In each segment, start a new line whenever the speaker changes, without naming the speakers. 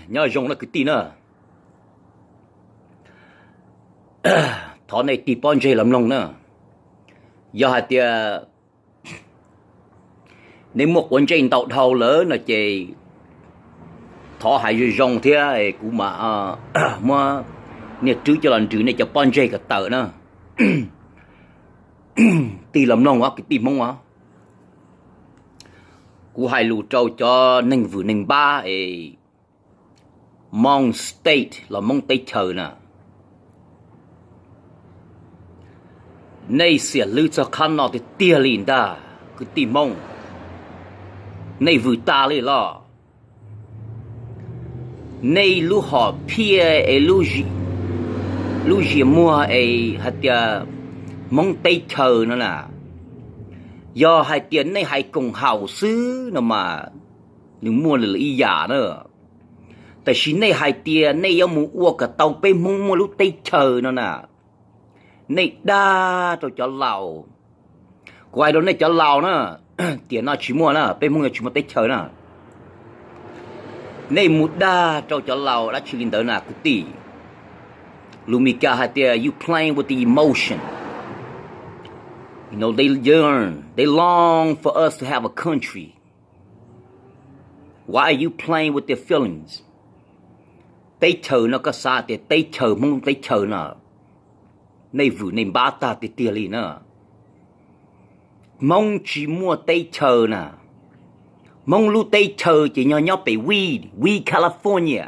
nhớ dùng là cái tin nữa thọ này tì pon chơi làm lòng nữa do hạt tia nếu một quân chơi tàu thầu lớn là chơi thọ hay dùng thế cũng mà nè trước cho lần trước này cho pon chơi cái tờ nữa tì làm lòng á cái tì mông á cú hai lù trâu cho ninh vừa ninh ba Mong State là mong Tây Trời nè nay xỉa lưu cho khăn nó thì tia liền ta cứ tìm mong nay vừa ta lên lo nay lưu họ pia lưu gì mua hạt mong Tây Trời nữa nè do hai tiền này hai cùng hảo xứ nữa mà nhưng mua là y giả nữa tại vì này hai tiền này yêu muốn uống cả tàu pe mong mua lúc Tây Trời nữa nè này đa cho lào quay đó này cho lào nữa tiền nó chỉ mua nữa pe mong chỉ mua Tây Trời nữa này một đa cho lào đã chỉ tới nè cái tỷ Lumika hai tiền you playing with the emotion. You know, they yearn, they long for us to have a country. Why are you playing with their feelings? Tây Trời nó có xa thì Tây Trời mong Tây Trời nó. Này vừa này bá ta thì tiền lì nó. Mong chỉ mua Tây Trời nè. Mong lưu Tây Trời chỉ nhỏ bị we California.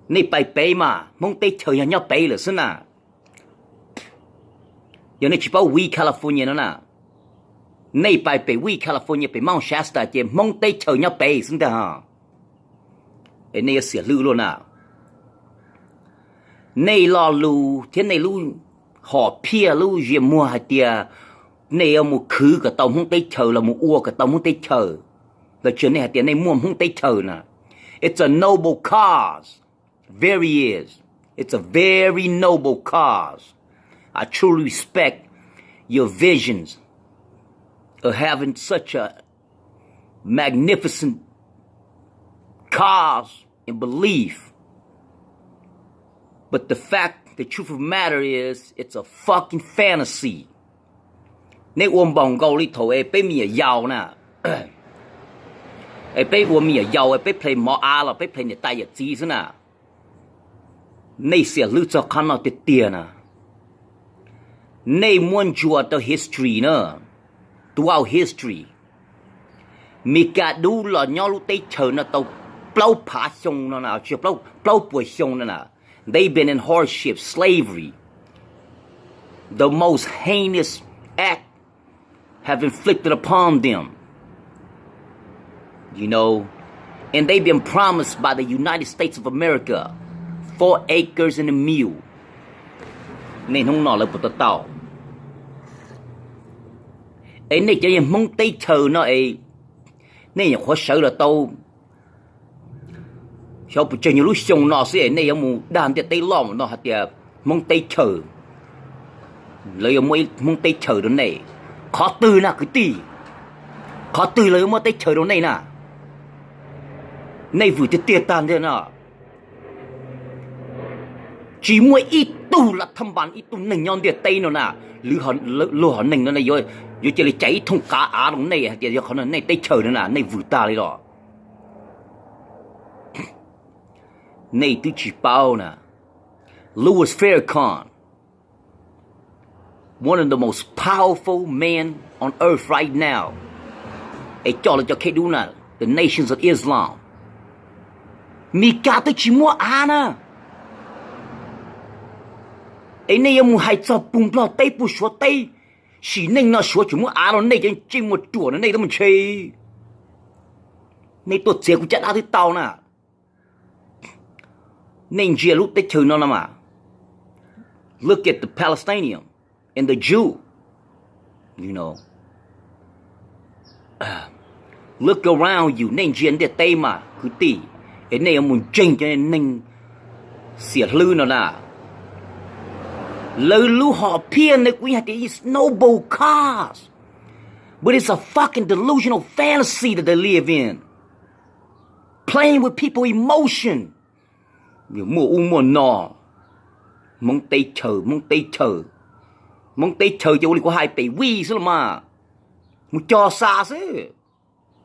Này bay mà, mong Tây Trời nhỏ bay là xin à. giờ này chỉ bảo we California nữa nè, nay bài về we California về Mount Shasta chỉ mong Tây Trời nhau về xin ta hả, cái này sửa lưu luôn nào, nay lo lưu thế này lưu họ pia lưu gì mua hạt tia, nay ông mua khứ cả tàu mong Tây Trời là mua ua cả tàu mong Tây Trời, là chuyện này hạt tia nay mua mong Tây Trời nè, it's a noble cause, very is, it's a very noble cause. I truly respect your visions of having such a magnificent cause and belief. But the truth of the matter is, it's a fucking fantasy. Nếu ôm bồng câu đi thầu ấy, bây giờ giàu nè. Ấy bây giờ mình giàu, ấy bây play mỏ á là bây play để tay giật gì thế nè. Này sẽ lưu cho khăn nào tiết tiền nè. Nay muốn chùa tới history nữa, throughout history, mi cả đủ là nhau lúc Tây Trời nó tàu plau phá sông nó nào, chưa plau bùi sông nó nào. They've been in hardship, slavery, the most heinous act have inflicted upon them. You know, and they've been promised by the United States of America 4 acres and a mule. Nên không nói là một tàu. Ấy này cho nên mong Tây Trời nó ấy. Nên là khó sợ là tàu. Sao bởi chân như lúc xong nó sẽ này ông mù đàn tiết Tây Long nó hạt tiết mong Tây Trời. Lời ông mong Tây Trời đó này. Khó từ nè cái tỷ. Khó từ lời ông mong Tây Trời đó này nè. Này vừa tiết tàn thế nào. Chỉ mua ít tu là thăm bản ít tu nành nhon địa Tây nó nè, lừa họ nành nó này rồi chỉ là cháy thông cá á đồng này thì họ nói này Tây Trời nó nè, này vừa ta đi đó, này tôi chỉ bảo nè, Louis Farrakhan, one of the most powerful men on earth right now, cho là cho cái đu nè, the nations of Islam, mi cả tôi chỉ mua á nè. Ấy này ông hay cho bùng lo Tây bù số Tây chỉ nên nó số chúng á nó này trên trên một chùa nó này đó mình chơi này tôi chế cũng chắc đã tới tàu nè nên chia lúc Tây Trời nó mà look at the Palestinian and the Jew, you know, look around you nên chia để Tây mà cứ tỉ ấy này ông muốn tranh cho nên xỉa lư nó nè. Lời lưu họ phiền này quý hạt is noble cause. But it's a fucking delusional fantasy that they live in. Playing with people's emotion. Mua nò. Mong tây chờ. Mong tây chờ cho có 2 tỷ vi chứ mà. Muốn cho xa chứ.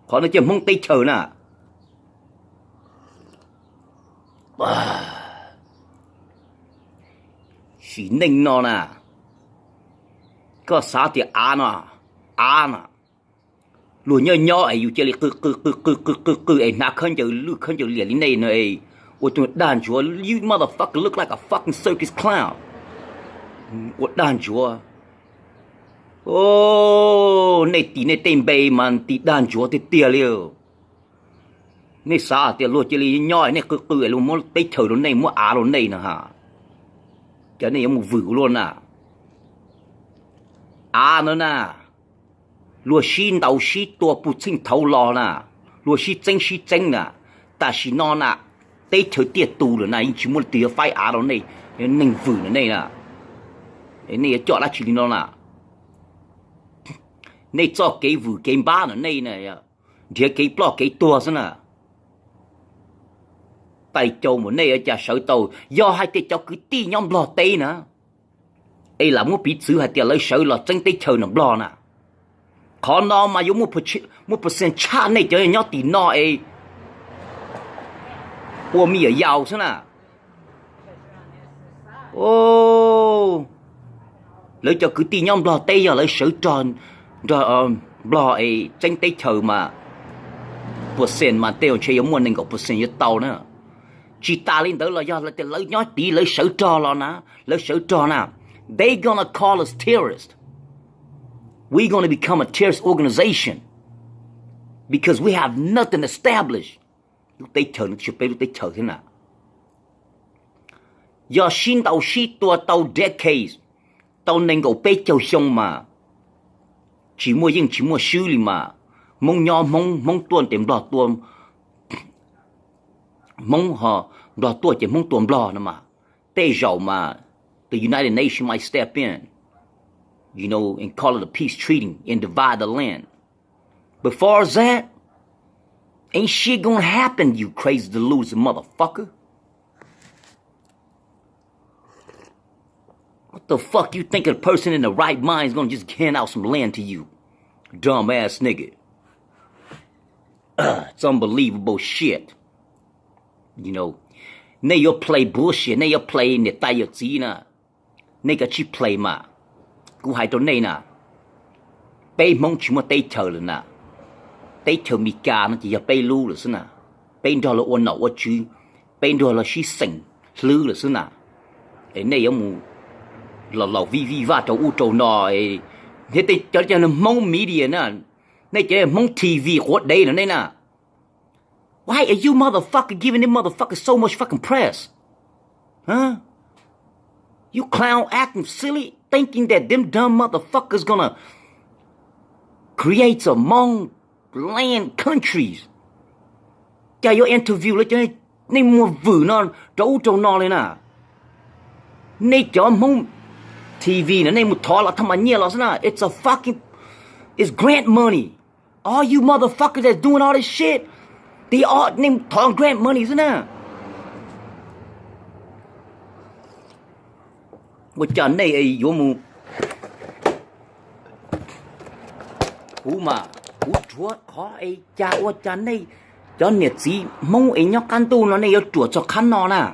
Khó nói chứ mong tây chờ nè. Chỉ ninh nó nè. Có xa thì á nè. Lùa nhỏ ấy dù chơi cứ ấy nà khăn chờ liền lên này nè ấy. Ôi tôi đàn chúa, you motherfucker look like a fucking circus clown. Ôi đàn chúa. Này tên bày mà tí đàn chúa thì tìa liều. Này xa tìa lùa chơi lý nhỏ ấy này cứ ấy luôn muốn tây thở luôn này, muốn á luôn này nè hả. Cái này một vử luôn nè. Á nữa nè. Lùa xin đầu xí tua bụt sinh thấu lò nè. Lùa xí chênh nè. Ta xí nó nè. Tây thở tiệt tù rồi này, chỉ muốn tìa phai á đó này. Nành vử nữa này nè. Cái này cho là chỉ nó nè. Này cho cái vử cái ba nữa này nè. Thì cái blog cái tua xem nè. Tại châu một này ở chả sở tàu. Do hai tê cháu cứ tí nhóm blog tây nè. Ê là muốn bị xử hai tê lấy sở là chân tây chờ nè blog nè. Khó nó mà yếu 1% cha này cho nhau tí nó ấy. Ủa mi ở giàu xem nè. Lấy cho cứ tí nhóm blog tây giờ lấy sở tròn. Rồi blog ấy chân tây chờ mà. Percent mà tê chơi giống muốn nên có percent như tàu nữa. Chỉ ta lên đó là do lấy nhói tí lấy sở trò lo nè. Lấy sở trò nè. They gonna call us terrorists. We're gonna become a terrorist organization. Because we have nothing established. Lúc tây chờ nó chụp lúc tây chờ thế nào. Do xin tàu xí tua tàu decades. Tàu nên có bê châu sông mà. Chỉ mua sư lì mà. Mong nhỏ mong tuần tìm đỏ tuần. Mong họ đỏ tuần chỉ mong tuần đỏ nè mà. Tây dầu mà. The United Nations might step in. You know, and call it a peace treaty and divide the land. Before that, ain't shit gonna happen, you crazy delusional motherfucker. What the fuck you think a person in the right mind is gonna just hand out some land to you? Dumb ass nigga. It's unbelievable shit. You know, now you play bullshit, now you play in the tayot nigga chỉ play mà. Cú hai chỗ này nè. Bây mong chỉ một tay chờ rồi nè. Tay chờ mì ca nó chỉ là bây lưu rồi xí nè. Bây đó là ôn nậu ôn chứ. Bây đó là xí sỉnh lưu rồi xí nè. Ấy này ông là vi va cho u trâu nọ ấy. Thế tay cho nó mong media nè. Này cho mong TV của đây nữa này nè. Why are you motherfucker giving them motherfuckers so much fucking press? Huh? You clown acting silly, thinking that them dumb motherfuckers gonna create among land countries. Cho your interview lấy cho nên mua vử nó trấu trâu nó lên à. Nên cho mong TV nữa nên một thọ là thầm anh nhiều là sao? It's a fucking, it's grant money. All you motherfuckers that's doing all this shit, they all nên thọ grant money sao? Một trận này ấy vô mù cú mà cú chúa khó ấy cha ô trận này cho nhiệt gì mong ấy nhóc căn tu nó này yêu chúa cho khăn nó nè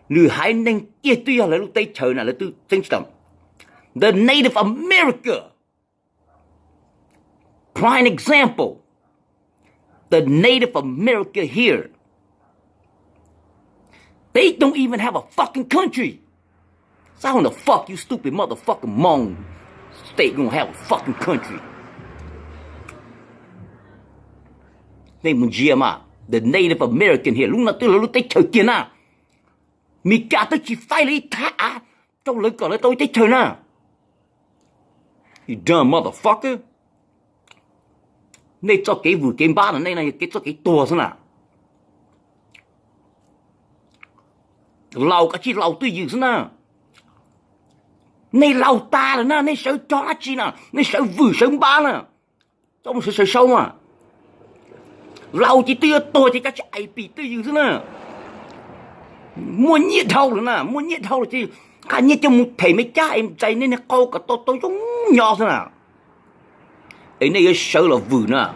lừa hai nên kia tuy là lúc tây trời là tôi tinh thần the Native America prime example the Native America here. They don't even have a fucking country. So how in the fuck you stupid motherfucking Hmong state gonna have a fucking country? Name Mujima, the Native American here. Lúc nào tôi là lúc tây trời kia nè. Mì cả tôi chỉ phải lấy thả. Trong lời còn là tôi tây trời nè. You dumb motherfucker. Này cho cái vừa cái ba này cái cho cái tua thế nào. Lầu cả chi lầu tôi dự thế nào. Này lao ta là nè, này sợ cho lá chi nè, này sợ vừa sợ ba nè. Trong sợ sâu mà. Lao chỉ tia tôi thì các chạy bị tia như thế nè. Mua nhiệt thâu rồi nè, mua nhiệt thâu thì cả nhiệt cho một thầy mấy cha em chạy nên câu cả tôi giống nhỏ thế nào. Ấy này sợ là vừa nè.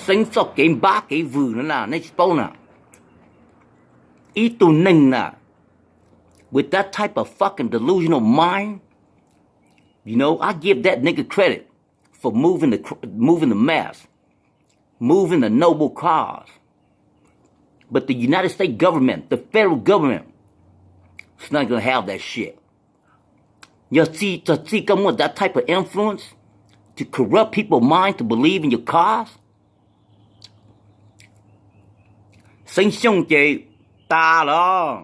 Sinh sọc cái ba cái vừa nữa nè, này bao nè. Ý tù nâng nè. With that type of fucking delusional mind, you know, I give that nigga credit for moving the mass, moving the noble cause. But the United States government, the federal government, it's not gonna have that shit. You see, come with that type of influence to corrupt people's mind to believe in your cause. Sinh xong chị ta đó.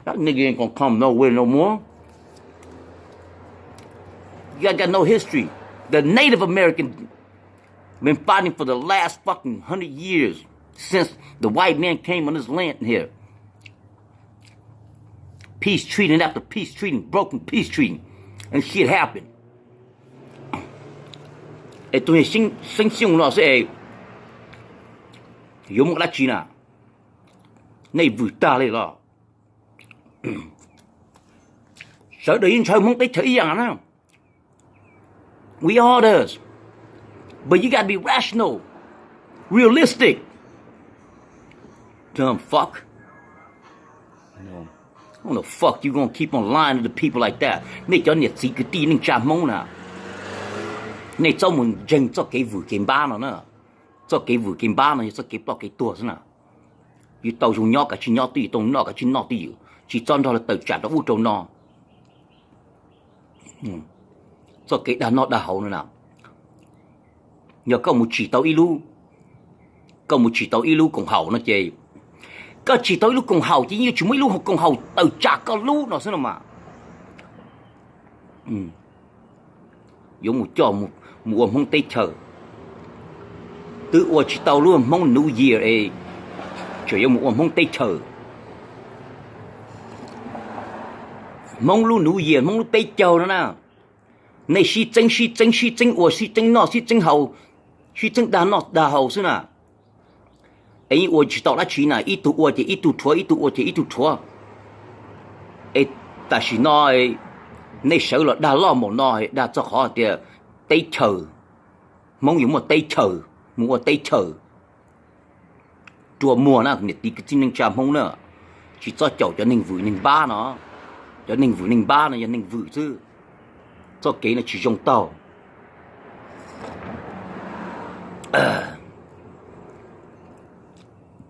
That nigga ain't gonna come nowhere no more. You guys got no history. The Native American been fighting for the last fucking 100 years since the white man came on this land here. Peace treating after peace treating, broken peace treating, and shit happened. Et tôi sinh nó sẽ dùng một lá chi nào này vừa ta lên đó. Sợ đấy sao không tới thấy rằng nào. We all does. But you gotta be rational, realistic. Dumb fuck. No. How the fuck you gonna keep on lying to the people like that? Này cho nhiệt sĩ cứ tin nên chạm mông nào. Này cho mình dành cho cái vừa kiếm ba nó nữa. Cho cái vừa kiếm ba nó cho cái bao cái tua thế nào. You tàu dùng nhỏ cả chỉ nhỏ tí, tàu nhỏ cả chỉ nhỏ tí. Chỉ cho đó là tàu trả đó u trâu nó. Cho cái đàn nó đà hậu nữa nào. Nhờ có một chỉ tàu ilu. Có một chỉ tàu ilu cùng hậu nó chê. Có chỉ tàu ilu cùng hậu chỉ như chúng mấy lu cùng hậu tàu trả có lu nó sao mà. Giống một cho một hôm tây chờ. Tự ủa chỉ tàu luôn mong New Year ấy. Chỉ giống một hôm tây chờ. Mong lu New Year, mong lu tây chờ nữa nào. Này si chân ủa si chân nọ si chân hậu. Si chân đà hậu xưa nào. Ấy ủa chỉ tàu đã chỉ nào. Ít tụ ủa thì ít tụ thua, ít tụ ủa thì ít tụ thua. Ấy ta chỉ nói. Này sợ là đà lo một nọ đà cho khó thì tây chờ. Mong dùng một tây chờ. Mùa tây chờ. Chùa mùa nào thì cái chính năng chạm không nữa. Chỉ cho cháu cho ninh vử ninh ba nó. Cho ninh vử ninh ba nó cho ninh vử chứ. Cho cái là chỉ dùng tàu.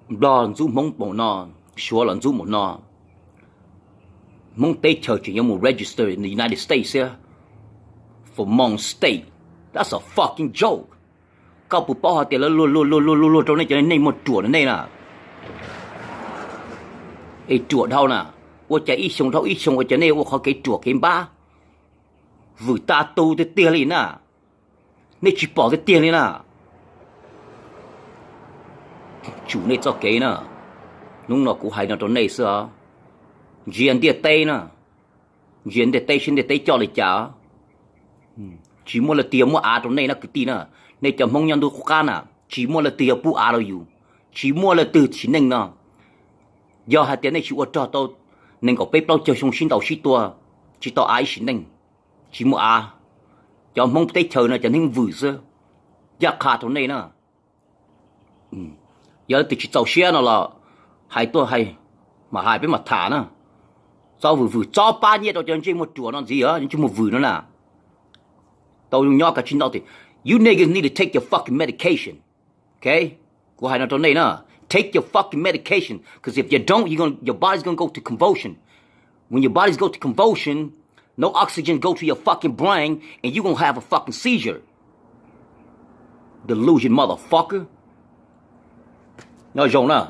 Đó là giúp mong bộ nó. Xua là giúp một nó. Mong tây chờ chỉ có một register in the United States here. For Hmong State. That's a fucking joke. Các bố bảo họ tiền là luôn trong này cho nên một chùa này nè. Ê chùa đâu nè. Ủa chả ít xong đâu ít xong ở cho nên ủa khó cái chùa cái ba. Vừa ta tu cái tiền này nè. Nên chỉ bỏ cái tiền này nè. Chủ này cho cái nè. Lúc nào cũng hay nó trong này sao. Diện địa Tây nè. Diện địa Tây xin địa Tây cho lại trả. Chỉ mua là tiền mua á trong này nó cứ tí nè. Này chấm mong nhân đôi khó nè. Chỉ mua là tiền bù á đâu dù. Chỉ mua là từ chỉ nâng nè. Do hai tiền này chỉ ủa cho tôi. Nên có bếp lâu chờ xong xin tàu xí tua. Chỉ tao ai xin nâng. Chỉ mua á. Cho mong tới chờ nè cho nên vừa sơ. Giác khá trong này nè. Giờ thì chỉ tàu xe nè là. Hai tua hay. Mà hai bên mặt thả nè. Sao vừa cho ba nhiệt đâu cho nên một chùa nó gì hả. Nhưng chứ một vừa nữa nè. Tao dùng nhỏ cả chín đâu thì. You niggas need to take your fucking medication. Okay? Go ahead and donate, take your fucking medication. Because if you don't, your body's gonna go to convulsion. When your body's go to convulsion, no oxygen go to your fucking brain, and you're gonna have a fucking seizure. Delusion motherfucker. Nói rộng nè.